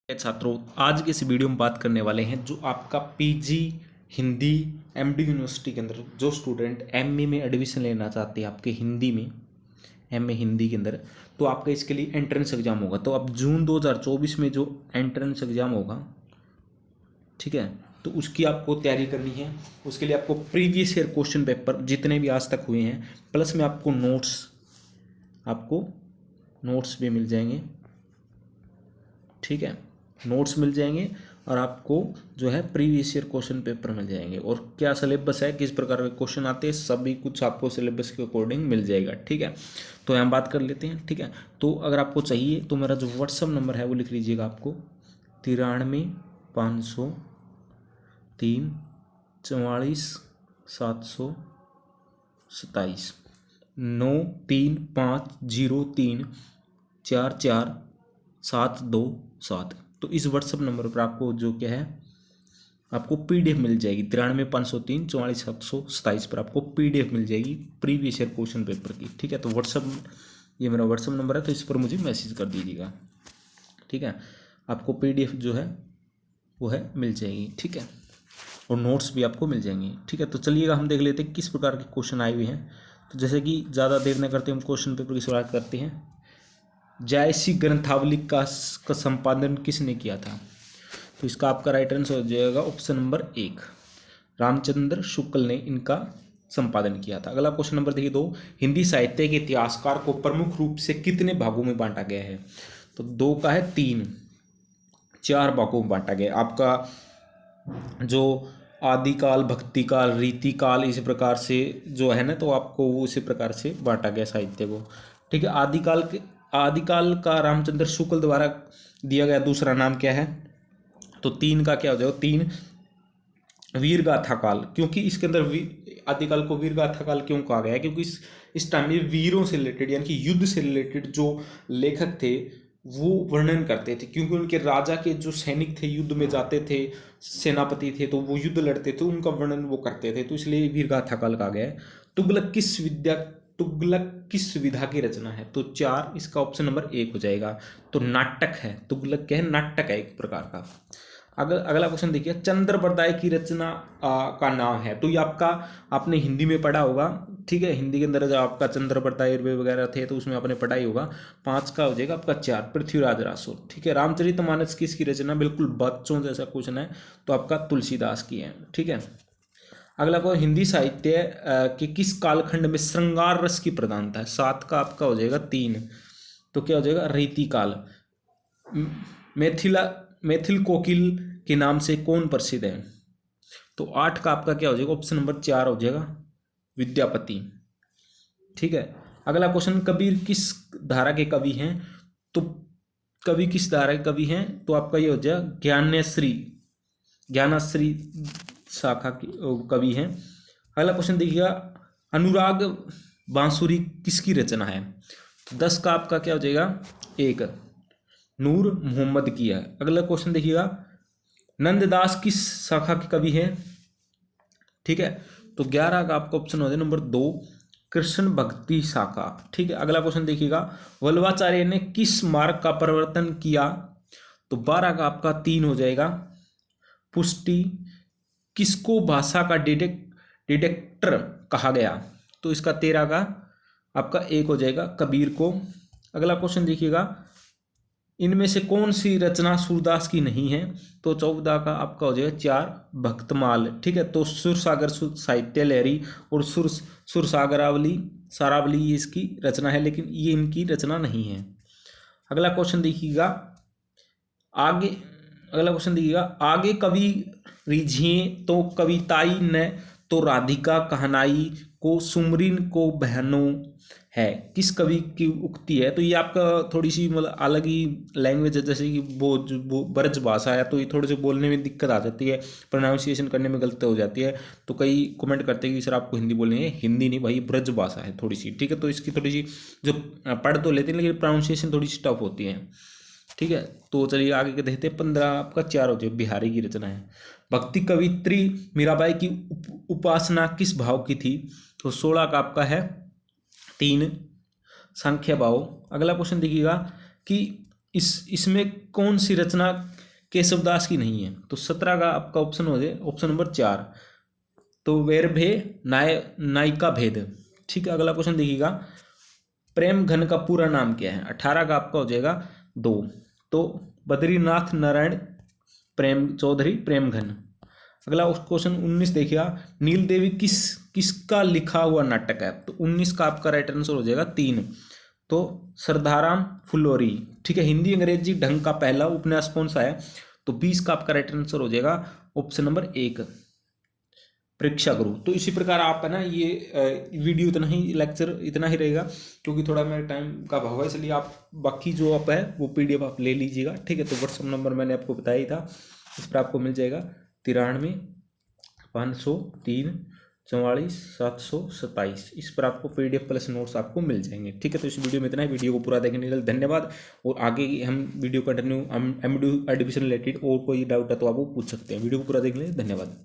छात्रों, आज के इस वीडियो में बात करने वाले हैं जो आपका पीजी हिंदी एमडी यूनिवर्सिटी के अंदर जो स्टूडेंट एमए में एडमिशन लेना चाहते हैं आपके हिंदी में, एमए हिंदी के अंदर, तो आपका इसके लिए एंट्रेंस एग्जाम होगा। तो अब जून 2024 में जो एंट्रेंस एग्जाम होगा, ठीक है, तो उसकी आपको तैयारी करनी है। उसके लिए आपको प्रीवियस ईयर क्वेश्चन पेपर जितने भी आज तक हुए हैं, प्लस में आपको नोट्स भी मिल जाएंगे, ठीक है, नोट्स मिल जाएंगे और आपको जो है प्रीवियस ईयर क्वेश्चन पेपर मिल जाएंगे। और क्या सिलेबस है, किस प्रकार के क्वेश्चन आते हैं, सभी कुछ आपको सिलेबस के अकॉर्डिंग मिल जाएगा, ठीक है। तो यहाँ बात कर लेते हैं, ठीक है। तो अगर आपको चाहिए तो मेरा जो व्हाट्सअप नंबर है वो लिख लीजिएगा आपको 93 503 44 727 9350344727। तो इस व्हाट्सअप नंबर पर आपको जो क्या है, आपको पीडीएफ मिल जाएगी 93 503 44 727 पर आपको पीडीएफ मिल जाएगी प्रीवियस ईयर क्वेश्चन पेपर की, ठीक है। तो ये मेरा व्हाट्सअप नंबर है, तो इस पर मुझे मैसेज कर दीजिएगा, ठीक है। आपको पीडीएफ जो है वो है मिल जाएगी, ठीक है, और नोट्स भी आपको मिल जाएंगे, ठीक है। तो चलिएगा हम देख लेते हैं किस प्रकार के क्वेश्चन आए हुए हैं। तो जैसे कि ज़्यादा देर न करते हम क्वेश्चन पेपर की शुरुआत करते हैं। जायसी ग्रंथावली का संपादन किसने किया था? तो इसका आपका राइट आंसर हो जाएगा ऑप्शन नंबर 1, रामचंद्र शुक्ल ने इनका संपादन किया था। अगला क्वेश्चन नंबर देखिए 2, हिंदी साहित्य के इतिहासकार को प्रमुख रूप से कितने भागों में बांटा गया है? तो 2 का है 3, 4 भागों में बांटा गया। आपका जो आदिकाल, भक्तिकाल, रीतिकाल, इसी प्रकार से जो है ना, तो आपको वो उसी प्रकार से बांटा गया साहित्य को, ठीक है। आदिकाल का रामचंद्र शुक्ल द्वारा दिया गया दूसरा नाम क्या है? तो 3 का क्या हो जाएगा? 3 वीरगाथा काल, क्योंकि इसके अंदर आदिकाल को वीरगाथा काल क्यों कहा गया है? क्योंकि इस टाइम में वीरों से रिलेटेड यानी कि युद्ध से रिलेटेड जो लेखक थे वो वर्णन करते थे, क्योंकि उनके राजा के जो सैनिक थे युद्ध में जाते थे, सेनापति थे, तो वो युद्ध लड़ते थे, उनका वर्णन वो करते थे, तो इसलिए वीरगाथा काल कहा गया है। तुगलक किस विधा की रचना है? तो 4, इसका ऑप्शन नंबर 1 हो जाएगा। तो नाटक है, तुगलक क्या है? नाटक है एक प्रकार का। अगला क्वेश्चन देखिए, चंद्रबरदाय की रचना का नाम है। तो ये आपने हिंदी में पढ़ा होगा, ठीक है। हिंदी के अंदर जब आपका चंद्रबरदाय वगैरह थे तो उसमें आपने पढ़ा ही होगा। 5 का हो जाएगा आपका 4, पृथ्वीराज रासो, ठीक है। रामचरितमानस किसकी रचना? बिल्कुल बच्चों जैसा क्वेश्चन है, तो आपका तुलसीदास की है, ठीक है। अगला को हिंदी साहित्य के किस कालखंड में श्रृंगार रस की प्रधानता है? 7 का आपका हो जाएगा 3, तो क्या हो जाएगा? रीतिकाल। मैथिल कोकिल के नाम से कौन प्रसिद्ध है? तो 8 का आपका क्या हो जाएगा? ऑप्शन नंबर 4 हो जाएगा, विद्यापति, ठीक है। अगला क्वेश्चन, कबीर किस धारा के कवि हैं? तो कवि किस धारा के कवि हैं? तो आपका ये हो जाएगा ज्ञानाश्री शाखा की कवि हैं। अगला क्वेश्चन देखिएगा, अनुराग बांसुरी किसकी रचना है? 10 का आपका क्या हो जाएगा? 1, नूर मोहम्मद की है। अगला क्वेश्चन देखिएगा, नंददास किस शाखा के कवि हैं? ठीक है, तो 11 का आपका ऑप्शन हो जाए नंबर 2, कृष्ण भक्ति शाखा, ठीक है। अगला क्वेश्चन देखिएगा, वल्लभाचार्य ने किस मार्ग का प्रवर्तन किया? तो 12 का आपका 3 हो जाएगा, पुष्टि। किसको भाषा का डिटेक्टर कहा गया? तो इसका 13 का आपका 1 हो जाएगा, कबीर को। अगला क्वेश्चन देखिएगा, इनमें से कौन सी रचना सूरदास की नहीं है? तो 14 का आपका हो जाएगा 4, भक्तमाल, ठीक है। तो सुरसागर साहित्य लहरी और सारावली इसकी रचना है, लेकिन ये इनकी रचना नहीं है। अगला क्वेश्चन देखिएगा, आगे कवि रिझिए तो कविताई न तो राधिका कहनाई को सुमरिन को बहनों है, किस कवि की उक्ति है? तो ये आपका थोड़ी सी मतलब अलग ही लैंग्वेज है, जैसे कि वो ब्रज भाषा है, तो ये थोड़े से बोलने में दिक्कत आ जाती है, प्रोनाउंसिएशन करने में गलती हो जाती है। तो कई कमेंट करते हैं कि सर आपको हिंदी बोलनी है, हिंदी नहीं भाई, ब्रज भाषा है थोड़ी सी, ठीक है। तो इसकी थोड़ी सी जो पढ़ तो लेते हैं, लेकिन प्रोनाउंसिएशन थोड़ी सी टफ होती है, ठीक है। तो चलिए आगे के देखते हैं। 15 आपका 4 हो जाए, बिहारी की रचना है। भक्ति कवित्री मीराबाई की उपासना किस भाव की थी? तो 16 का आपका है 3, संख्या भाव। अगला क्वेश्चन देखिएगा कि इसमें कौन सी रचना केशवदास की नहीं है। तो 17 का आपका ऑप्शन हो जाए ऑप्शन नंबर 4, तो वैरभे नायिका भेद। ठीक है, अगला क्वेश्चन देखिएगा, प्रेम घन का पूरा नाम क्या है? 18 का आपका हो जाएगा 2, तो बद्रीनाथ नारायण प्रेम चौधरी प्रेम घन। अगला क्वेश्चन 19 देखिएगा, नील देवी किसका लिखा हुआ नाटक है? तो 19 का आपका राइट आंसर हो जाएगा 3, तो सरदाराम फुलोरी। ठीक है, हिंदी अंग्रेजी ढंग का पहला उपन्यास कौन सा है? तो 20 का आपका राइट आंसर हो जाएगा ऑप्शन नंबर 1, परीक्षा गुरु। तो इसी प्रकार आप है ना ये वीडियो इतना ही, लेक्चर इतना ही रहेगा, क्योंकि थोड़ा मेरे टाइम का अभाव है, इसलिए आप बाकी जो आप है वो पीडीएफ आप ले लीजिएगा। ठीक है, तो व्हाट्सअप नंबर मैंने आपको बताया ही था, इस पर आपको मिल जाएगा 93 503 44 727। इस पर आपको पीडीएफ प्लस नोट्स आपको मिल जाएंगे। ठीक है, तो इस वीडियो में इतना ही। वीडियो को पूरा देखने के लिए धन्यवाद, और आगे हम वीडियो कंटिन्यू हम एडमिशन रिलेटेड और कोई डाउट है तो आप वो पूछ सकते हैं। वीडियो को पूरा देखने के लिए धन्यवाद।